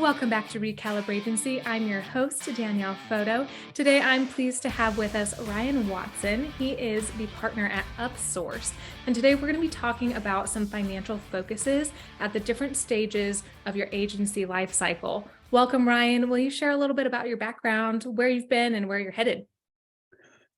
Welcome back to Recalibrate Agency. I'm your host, Danielle Photo. Today, I'm pleased to have with us Ryan Watson. He is the partner at Upsourced. And today we're going to be talking about some financial focuses at the different stages of your agency life cycle. Welcome, Ryan. Will you share a little bit about your background, where you've been, and where you're headed?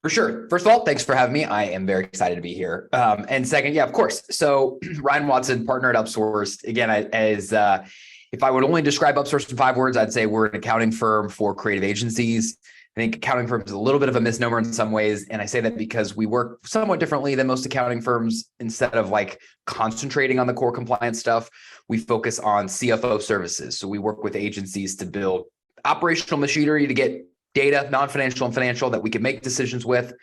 For sure. First of all, thanks for having me. I am very excited to be here. And second, yeah, of course. So Ryan Watson, partner at Upsourced. Again, if I would only describe Upsourced in 5 words, I'd say we're an accounting firm for creative agencies. I think accounting firm is a little bit of a misnomer in some ways. And I say that because we work somewhat differently than most accounting firms. Instead of like concentrating on the core compliance stuff, we focus on CFO services. So we work with agencies to build operational machinery to get data, non-financial and financial, that we can make decisions with.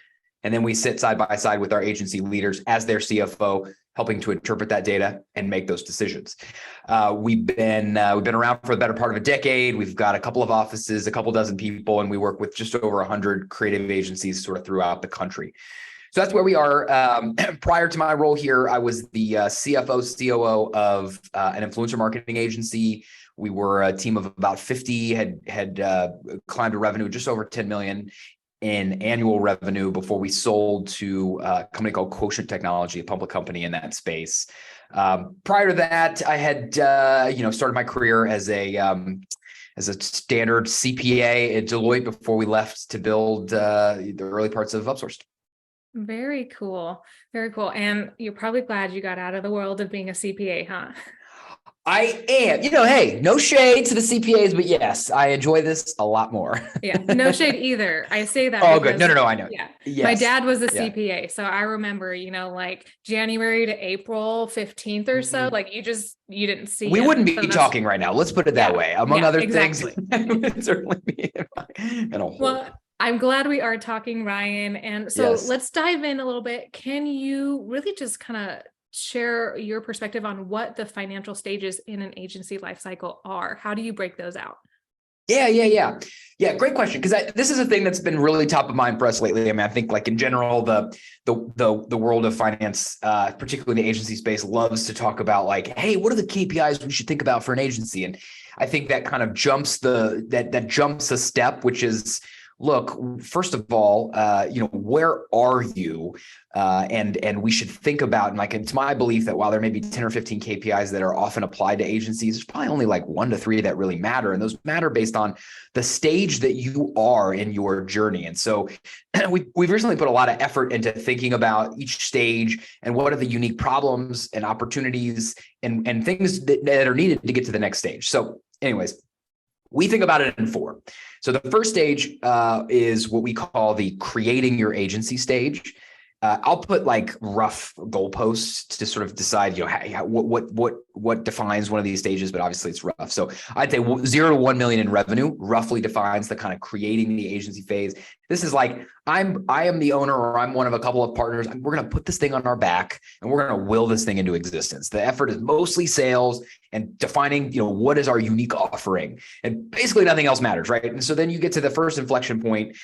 And then we sit side by side with our agency leaders as their CFO, helping to interpret that data and make those decisions. We've been around for the better part of a decade. We've got a couple of offices, a couple dozen people, and we work with just over 100 creative agencies sort of throughout the country. So that's where we are. Prior to my role here, I was the CFO, COO of an influencer marketing agency. We were a team of about 50, had climbed to revenue just over 10 million in annual revenue before we sold to a company called Quotient Technology, a public company in that space. Prior to that, I had started my career as a standard CPA at Deloitte before we left to build the early parts of Upsourced. Very cool. Very cool. And you're probably glad you got out of the world of being a CPA, huh? I am. Hey, no shade to the CPAs, but yes, I enjoy this a lot more. Yeah, no shade either. I say that. Oh, good. No, I know. Yeah. Yes. My dad was a CPA. So I remember, like January to April 15th or so, like you didn't see We wouldn't be talking right now. Let's put it that way. Among other things, would certainly be in a hole. Well, I'm glad we are talking, Ryan. And so let's dive in a little bit. Can you really just kind of share your perspective on what the financial stages in an agency lifecycle are? How do you break those out? Yeah. Great question. Because this is a thing that's been really top of mind for us lately. I mean, I think like in general, the world of finance, particularly the agency space, loves to talk about like, hey, what are the KPIs we should think about for an agency? And I think that kind of jumps a step, which is, look, first of all, where are you? And we should think about, and like, it's my belief that while there may be 10 or 15 KPIs that are often applied to agencies, there's probably only like 1 to 3 that really matter. And those matter based on the stage that you are in your journey. And so we've recently put a lot of effort into thinking about each stage and what are the unique problems and opportunities and things that are needed to get to the next stage. So anyways, we think about it in 4. So the first stage is what we call the creating your agency stage. I'll put like rough goalposts to sort of decide, what defines one of these stages, but obviously it's rough. So I'd say 0 to 1 million in revenue roughly defines the kind of creating the agency phase. This is like, I am the owner, or I'm one of a couple of partners. We're going to put this thing on our back and we're going to will this thing into existence. The effort is mostly sales and defining, what is our unique offering, and basically nothing else matters. Right. And so then you get to the first inflection point,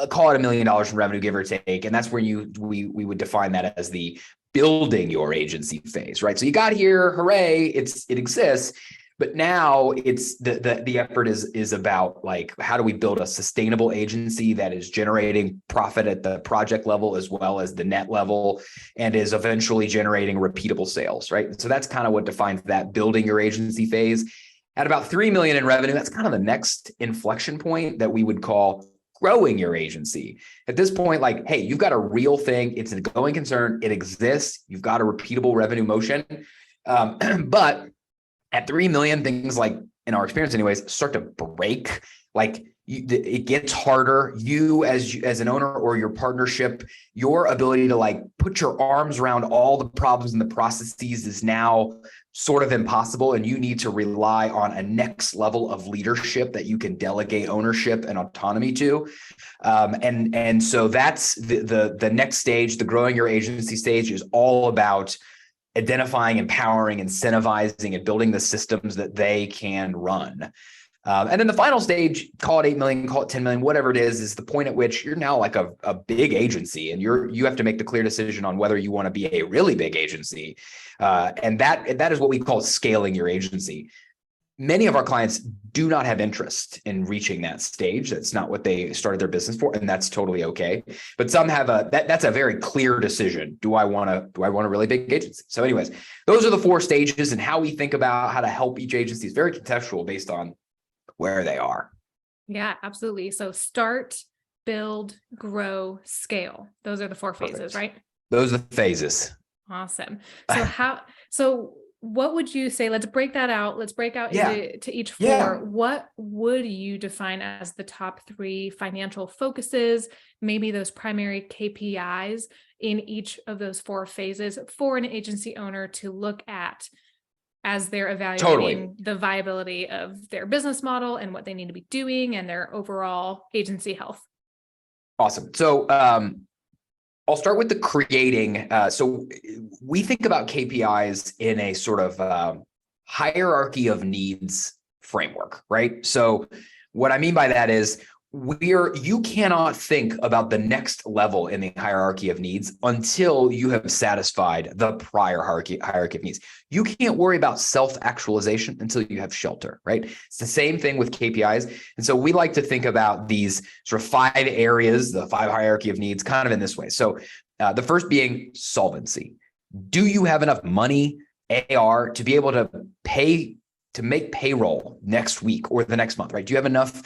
call it $1 million in revenue, give or take. And that's where we would define that as the building your agency phase, right? So you got here, hooray, it exists. But now it's the effort is about like, how do we build a sustainable agency that is generating profit at the project level as well as the net level, and is eventually generating repeatable sales, right? So that's kind of what defines that building your agency phase. At about 3 million in revenue, that's kind of the next inflection point that we would call growing your agency. At this point, like, hey, you've got a real thing. It's a going concern. It exists. You've got a repeatable revenue motion. But at 3 million, things, like in our experience anyways, start to break. Like it gets harder. You as an owner or your partnership, your ability to like put your arms around all the problems and the processes is now sort of impossible. And you need to rely on a next level of leadership that you can delegate ownership and autonomy to. And so that's the next stage. The growing your agency stage is all about identifying, empowering, incentivizing, and building the systems that they can run. And then the final stage, call it 8 million, call it 10 million, whatever it is the point at which you're now like a big agency, and you have to make the clear decision on whether you want to be a really big agency. And that is what we call scaling your agency. many of our clients do not have interest in reaching that stage. That's not what they started their business for, and that's totally okay. But some have that's a very clear decision. Do I want a really big agency? So anyways, those are the 4 stages, and how we think about how to help each agency is very contextual based on where they are. Yeah, absolutely. So start, build, grow, scale. Those are the 4 phases, Perfect. right? Those are the phases. Awesome. So what would you say? Let's break that out. Let's break out into each 4. Yeah. What would you define as the top 3 financial focuses, maybe those primary KPIs in each of those 4 phases for an agency owner to look at as they're evaluating the viability of their business model and what they need to be doing and their overall agency health? Awesome. So I'll start with the creating. So we think about KPIs in a sort of hierarchy of needs framework, right? So what I mean by that is you cannot think about the next level in the hierarchy of needs until you have satisfied the prior hierarchy of needs. You can't worry about self-actualization until you have shelter, right? It's the same thing with KPIs. And so we like to think about these sort of 5 areas, the 5 hierarchy of needs, kind of in this way. So the first being solvency. Do you have enough money, AR, to be able to make payroll next week or the next month, right? Do you have enough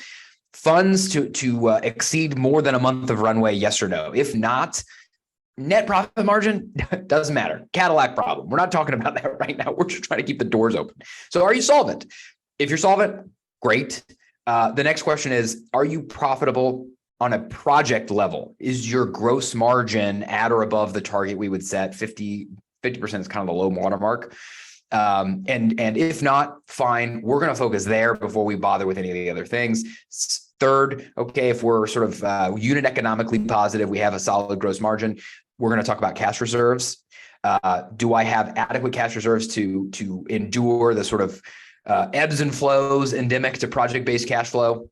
funds to exceed more than a month of runway, yes or no? If not, net profit margin doesn't matter. Cadillac problem. We're not talking about that right now. We're just trying to keep the doors open. So are you solvent? If you're solvent, great. The next question is, are you profitable on a project level? Is your gross margin at or above the target we would set? 50% is kind of the low watermark. And if not, fine, we're going to focus there before we bother with any of the other things. Third, okay, if we're sort of unit economically positive, we have a solid gross margin, we're going to talk about cash reserves. Do I have adequate cash reserves to endure the sort of ebbs and flows endemic to project-based cash flow?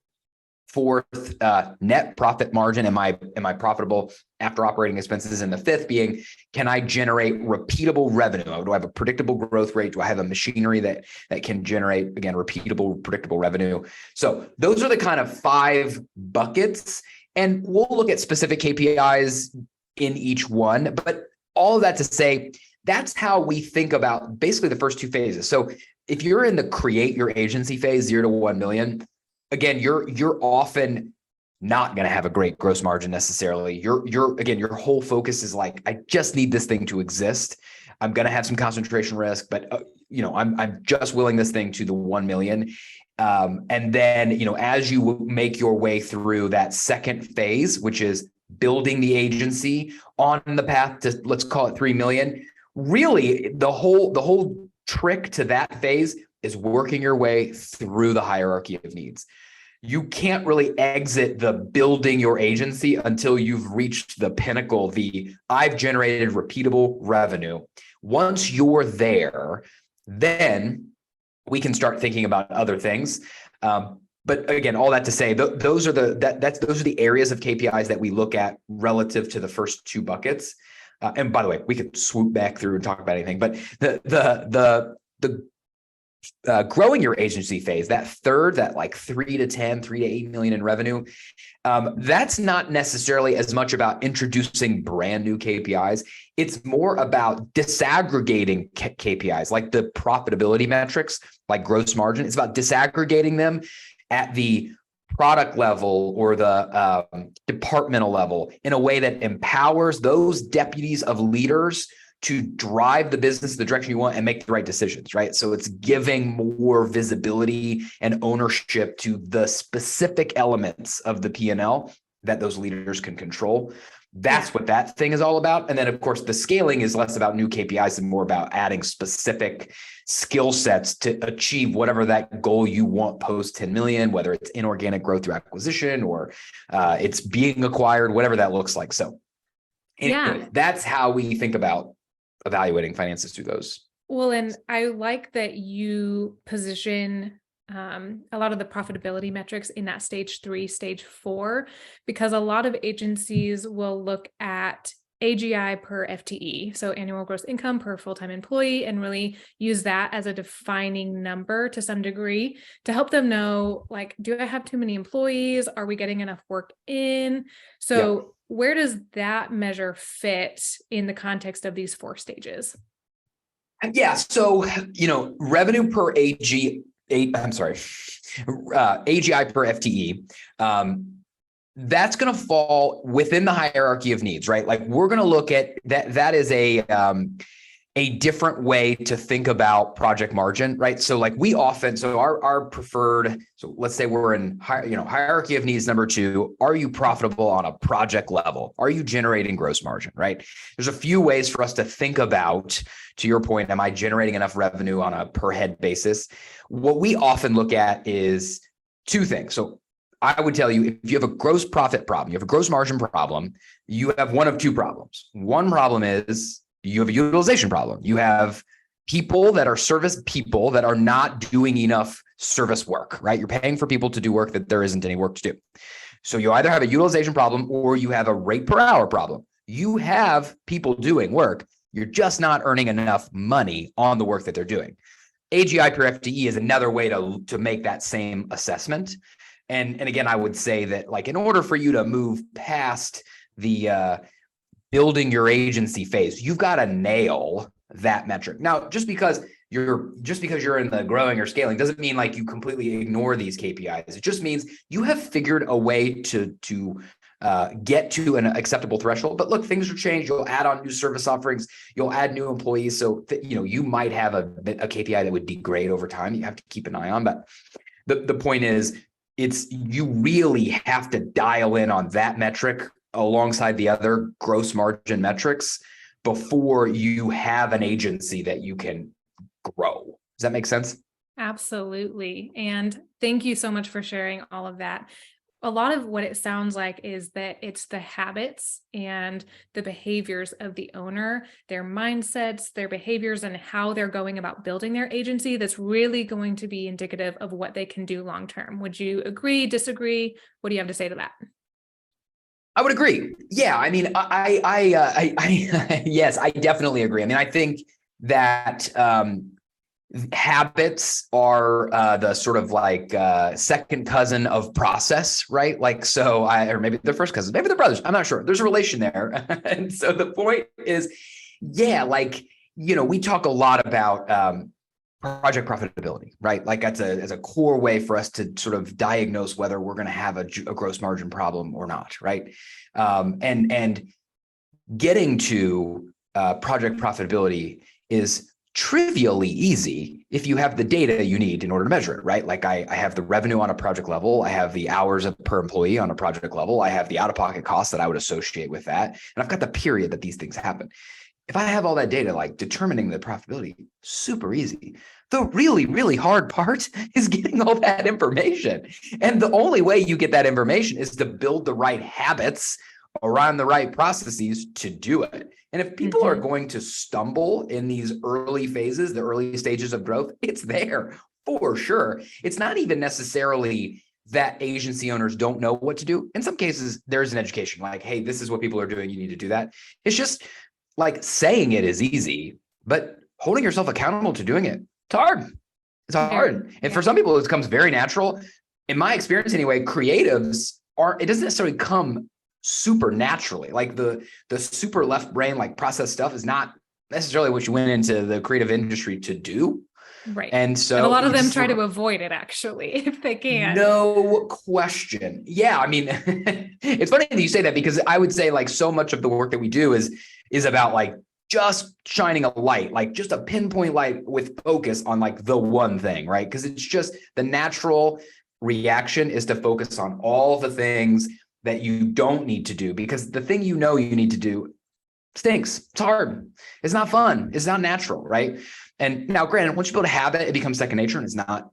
Fourth, net profit margin. Am I profitable after operating expenses? And the fifth being, can I generate repeatable revenue? Do I have a predictable growth rate? Do I have a machinery that can generate, again, repeatable, predictable revenue? So those are the kind of 5 buckets. And we'll look at specific KPIs in each one. But all of that to say, that's how we think about basically the first 2 phases. So if you're in the create your agency phase, 0 to 1 million, again, you're often not going to have a great gross margin necessarily. Your whole focus is like, I just need this thing to exist. I'm going to have some concentration risk, but I'm just willing this thing to the 1 million. And then, as you make your way through that second phase, which is building the agency on the path to, let's call it 3 million, really the whole trick to that phase is working your way through the hierarchy of needs. You can't really exit the building your agency until you've reached the pinnacle, I've generated repeatable revenue. Once you're there, then we can start thinking about other things. But again, all that to say, those are the areas of KPIs that we look at relative to the first 2 buckets. And by the way, we could swoop back through and talk about anything, but the growing your agency phase, that third, that like 3 to 10, 3 to 8 million in revenue, that's not necessarily as much about introducing brand new KPIs. It's more about disaggregating KPIs, like the profitability metrics, like gross margin. It's about disaggregating them at the product level or the departmental level in a way that empowers those deputies of leaders to drive the business the direction you want and make the right decisions, right? So it's giving more visibility and ownership to the specific elements of the P&L that those leaders can control. That's what that thing is all about. And then, of course, the scaling is less about new KPIs and more about adding specific skill sets to achieve whatever that goal you want post 10 million, whether it's inorganic growth through acquisition or it's being acquired, whatever that looks like. So anyway, that's how we think about evaluating finances through those. Well, and I like that you position a lot of the profitability metrics in that stage 3, stage 4, because a lot of agencies will look at AGI per FTE, so annual gross income per full-time employee, and really use that as a defining number to some degree to help them know, like, do I have too many employees? Are we getting enough work in? So where does that measure fit in the context of these 4 stages? Yeah. So, revenue per AGI per FTE. That's going to fall within the hierarchy of needs, right? Like we're going to look at that. That is a different way to think about project margin, right? So like our preferred, so let's say we're in hierarchy of needs number 2, are you profitable on a project level? Are you generating gross margin, right? There's a few ways for us to think about, to your point, am I generating enough revenue on a per head basis? What we often look at is 2 things. So I would tell you, if you have a gross profit problem, you have a gross margin problem, you have one of 2 problems. One problem is you have a utilization problem. You have people that are service people that are not doing enough service work, right? You're paying for people to do work that there isn't any work to do. So you either have a utilization problem or you have a rate per hour problem. You have people doing work. You're just not earning enough money on the work that they're doing. AGI per FTE is another way to make that same assessment. And again, I would say that like in order for you to move past the building your agency phase, you've got to nail that metric. Now, just because you're in the growing or scaling doesn't mean like you completely ignore these KPIs. It just means you have figured a way to get to an acceptable threshold. But look, things will change. You'll add on new service offerings. You'll add new employees. So you might have a KPI that would degrade over time. You have to keep an eye on. But the point is, you really have to dial in on that metric alongside the other gross margin metrics before you have an agency that you can grow. Does that make sense? Absolutely. And thank you so much for sharing all of that. A lot of what it sounds like is that it's the habits and the behaviors of the owner, their mindsets, their behaviors, and how they're going about building their agency that's really going to be indicative of what they can do long term. Would you agree, disagree? What do you have to say to that? I would agree. Yeah, I mean, yes, I definitely agree. I mean, I think that habits are the sort of like second cousin of process, right? Like, so or maybe they're first cousins, maybe they're brothers. I'm not sure. There's a relation there. And so the point is, yeah, like, we talk a lot about project profitability, right? Like that's a core way for us to sort of diagnose whether we're going to have a gross margin problem or not, right? And getting to project profitability is trivially easy if you have the data you need in order to measure it, right? Like I have the revenue on a project level, I have the hours per employee on a project level, I have the out-of-pocket costs that I would associate with that, and I've got the period that these things happen. If I have all that data, like determining the profitability, super easy. The really, really hard part is getting all that information. And the only way you get that information is to build the right habits around the right processes to do it. And if people are going to stumble in these early phases, the early stages of growth, it's there for sure. It's not even necessarily that agency owners don't know what to do. In some cases, there's an education like, hey, this is what people are doing. You need to do that. It's just like saying it is easy, but holding yourself accountable to doing it, it's hard. It's hard. And for some people, it comes very natural. In my experience anyway, creatives it doesn't necessarily come super naturally. Like the super left brain, like process stuff is not necessarily what you went into the creative industry to do. Right. And so a lot of them try to avoid it actually, if they can. No question. Yeah. I mean, it's funny that you say that because I would say like so much of the work that we do is about like just shining a light, like just a pinpoint light with focus on like the one thing, right? Because it's just the natural reaction is to focus on all the things that you don't need to do, because the thing you need to do stinks. It's hard. It's not fun. It's not natural, right? And now, granted, once you build a habit, it becomes second nature and it's not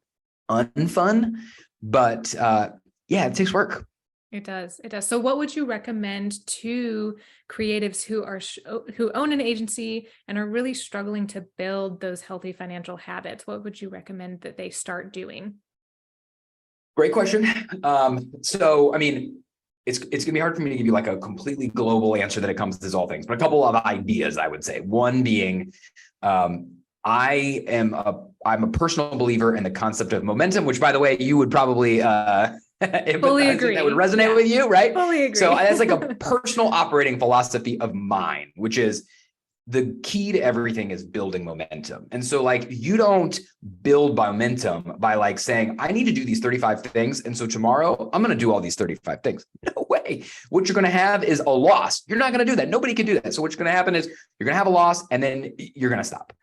unfun. But yeah, it takes work. It does. It does. So what would you recommend to creatives who own an agency and are really struggling to build those healthy financial habits? What would you recommend that they start doing? Great question. So, I mean, it's going to be hard for me to give you like a completely global answer that encompasses all things, but a couple of ideas I would say. One being, I'm a personal believer in the concept of momentum, which, by the way, you would probably Fully agree. That would resonate with you, right? Fully agree. So that's like a personal operating philosophy of mine, which is the key to everything is building momentum. And so like you don't build momentum by like saying, I need to do these 35 things. And so tomorrow I'm going to do all these 35 things. No way. What you're going to have is a loss. You're not going to do that. Nobody can do that. So what's going to happen is you're going to have a loss and then you're going to stop.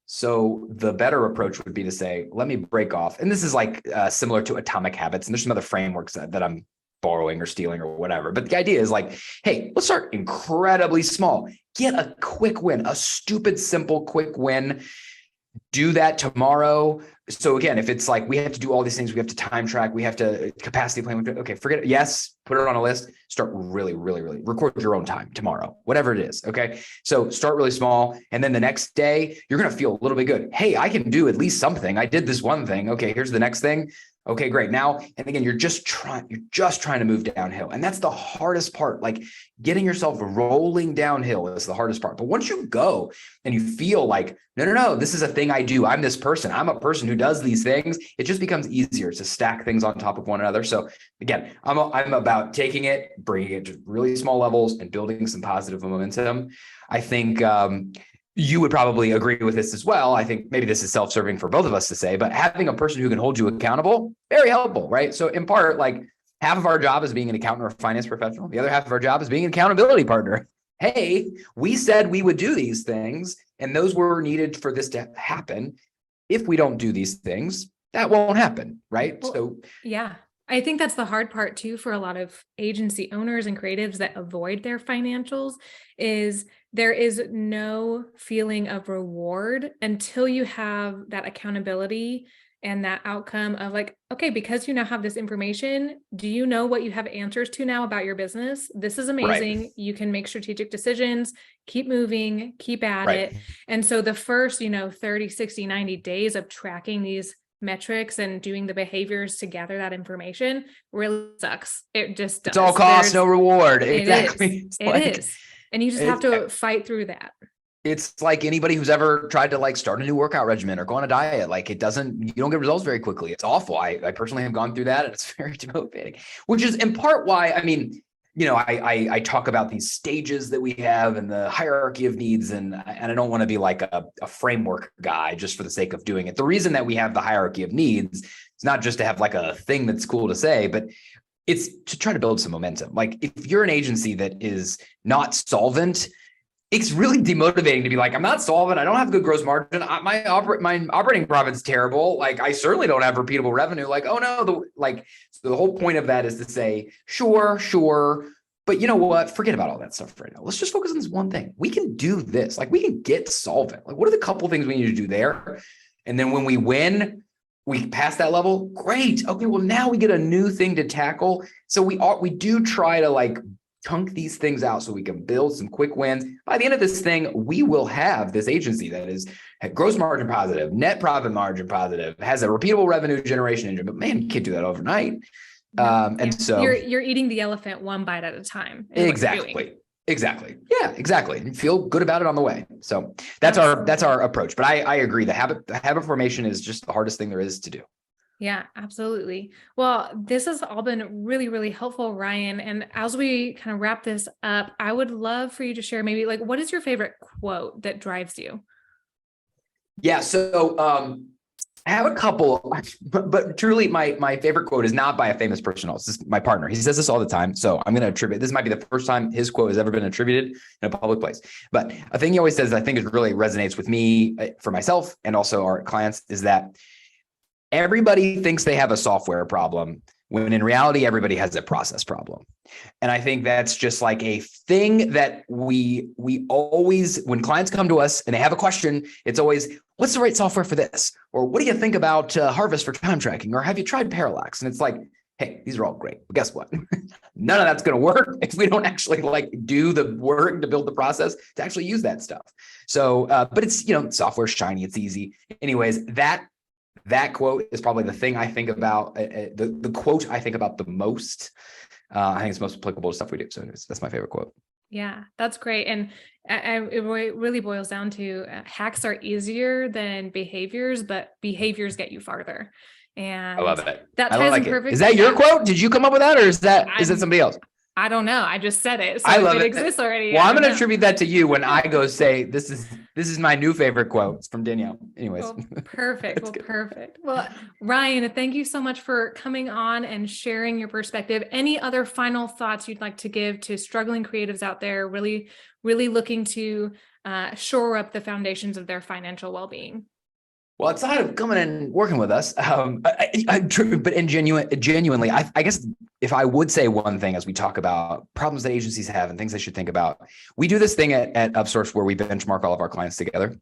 So the better approach would be to say, let me break off. And this is like similar to Atomic Habits. And there's some other frameworks that I'm borrowing or stealing or whatever. But the idea is like, hey, let's start incredibly small. Get a quick win, a stupid, simple, quick win. Do that tomorrow. So again, if it's like we have to do all these things, we have to time track, we have to capacity plan. Okay, forget it. Yes, put it on a list. Start really record your own time tomorrow, whatever it is. Okay, so start really small, and then the next day you're gonna feel a little bit good. Hey, I can do at least something. I did this one thing. Okay, here's the next thing. Okay, great. Now, and again, you're just trying to move downhill. And that's the hardest part. Like getting yourself rolling downhill is the hardest part. But once you go and you feel like, no, this is a thing I do. I'm this person. I'm a person who does these things. It just becomes easier to stack things on top of one another. So again, I'm about taking it, bringing it to really small levels and building some positive momentum. I think, you would probably agree with this as well. I think maybe this is self-serving for both of us to say, but having a person who can hold you accountable, very helpful, right? So in part, like half of our job is being an accountant or a finance professional. The other half of our job is being an accountability partner. Hey, we said we would do these things and those were needed for this to happen. If we don't do these things, that won't happen, right? Well, so yeah. I think that's the hard part too for a lot of agency owners and creatives that avoid their financials is there is no feeling of reward until you have that accountability and that outcome of like, okay, because you now have this information, do you know what you have answers to now about your business? This is amazing. Right. You can make strategic decisions, keep moving, keep at it. And so the first, 30, 60, 90 days of tracking these metrics and doing the behaviors to gather that information really sucks. It just does. It's all cost, no reward. Exactly. It is. And you just have to fight through that. It's like anybody who's ever tried to like start a new workout regimen or go on a diet, like you don't get results very quickly. It's awful. I personally have gone through that and it's very demotivating, which is in part why, I talk about these stages that we have and the hierarchy of needs. And I don't want to be like a framework guy just for the sake of doing it. The reason that we have the hierarchy of needs is not just to have like a thing that's cool to say, but it's to try to build some momentum. Like if you're an agency that is not solvent, it's really demotivating to be like, I'm not solvent. I don't have good gross margin. My operating profit's terrible. Like I certainly don't have repeatable revenue. Like, oh no, so the whole point of that is to say, sure. But you know what? Forget about all that stuff right now. Let's just focus on this one thing. We can do this. Like we can get solvent. Like what are the couple things we need to do there? And then when we win, we pass that level. Great. Okay. Well, now we get a new thing to tackle. So we do try to like chunk these things out so we can build some quick wins. By the end of this thing, we will have this agency that is gross margin positive, net profit margin positive, has a repeatable revenue generation engine. But man, you can't do that overnight. And so you're eating the elephant one bite at a time. Exactly. Yeah, exactly. And feel good about it on the way. So that's our approach. But I agree. The habit formation is just the hardest thing there is to do. Yeah, absolutely. Well, this has all been really, really helpful, Ryan. And as we kind of wrap this up, I would love for you to share maybe like, what is your favorite quote that drives you? Yeah. So I have a couple, but truly my favorite quote is not by a famous person. It's just my partner. He says this all the time. So I'm going to attribute, this might be the first time his quote has ever been attributed in a public place. But a thing he always says, I think it really resonates with me for myself and also our clients is that everybody thinks they have a software problem when in reality, everybody has a process problem. And I think that's just like a thing that we always, when clients come to us and they have a question, it's always, what's the right software for this? Or what do you think about Harvest for time tracking? Or have you tried Parallax? And it's like, hey, these are all great, but guess what? None of that's going to work if we don't actually like do the work to build the process to actually use that stuff. So, but it's, software's shiny, it's easy. Anyways, that quote is probably the thing I think about, the quote I think about the most. I think it's most applicable to stuff we do. So that's my favorite quote. Yeah, that's great. And it really boils down to hacks are easier than behaviors, but behaviors get you farther. And I love it. That I ties in like it. perfect. Is that your quote? Did you come up with that, or is it somebody else? I don't know. I just said it. So I love if it it. exists already. Well, I'm going to attribute that to you when I go say, this is my new favorite quote. It's from Danielle. Anyways. Well, perfect. Well, perfect. Well, Ryan, thank you so much for coming on and sharing your perspective. Any other final thoughts you'd like to give to struggling creatives out there, really looking to shore up the foundations of their financial well-being? Well, outside of coming and working with us, I'm true, but genuinely, I guess if I would say one thing as we talk about problems that agencies have and things they should think about, we do this thing at Upsourced where we benchmark all of our clients together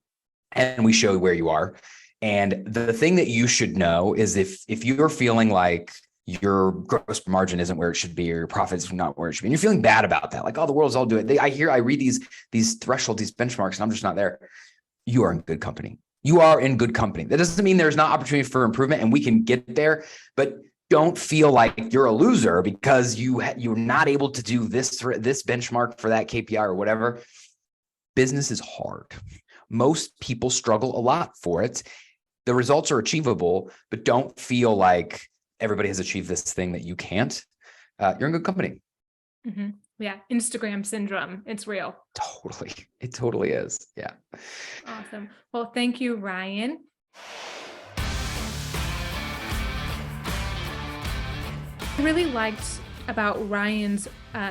and we show where you are. And the thing that you should know is if you're feeling like your gross margin isn't where it should be, or your profits are not where it should be, and you're feeling bad about that, like, oh, the world's all doing it. I read these thresholds, these benchmarks, and I'm just not there. You are in good company. You are in good company. That doesn't mean there's not opportunity for improvement and we can get there, but don't feel like you're a loser because you're not able to do this benchmark for that KPI or whatever. Business is hard. Most people struggle a lot for it. The results are achievable, but don't feel like everybody has achieved this thing that you can't. You're in good company. Mm-hmm. Yeah. Instagram syndrome. It's real. Totally. It totally is. Yeah. Awesome. Well, thank you, Ryan. I really liked about Ryan's,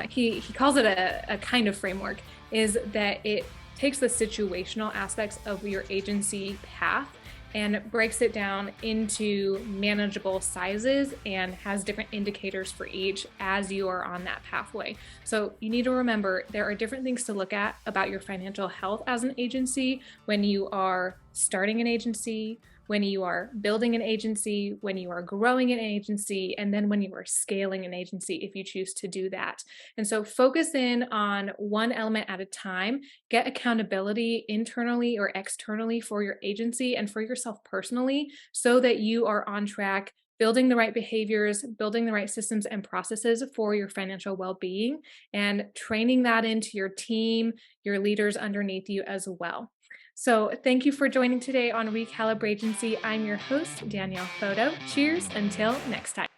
he calls it a kind of framework, is that it takes the situational aspects of your agency path and breaks it down into manageable sizes and has different indicators for each as you are on that pathway. So you need to remember there are different things to look at about your financial health as an agency when you are starting an agency, when you are building an agency, when you are growing an agency, and then when you are scaling an agency, if you choose to do that. And so focus in on one element at a time, get accountability internally or externally for your agency and for yourself personally, so that you are on track, building the right behaviors, building the right systems and processes for your financial well-being, and training that into your team, your leaders underneath you as well. So thank you for joining today on Recalibrate Agency. I'm your host, Danielle Photo. Cheers until next time.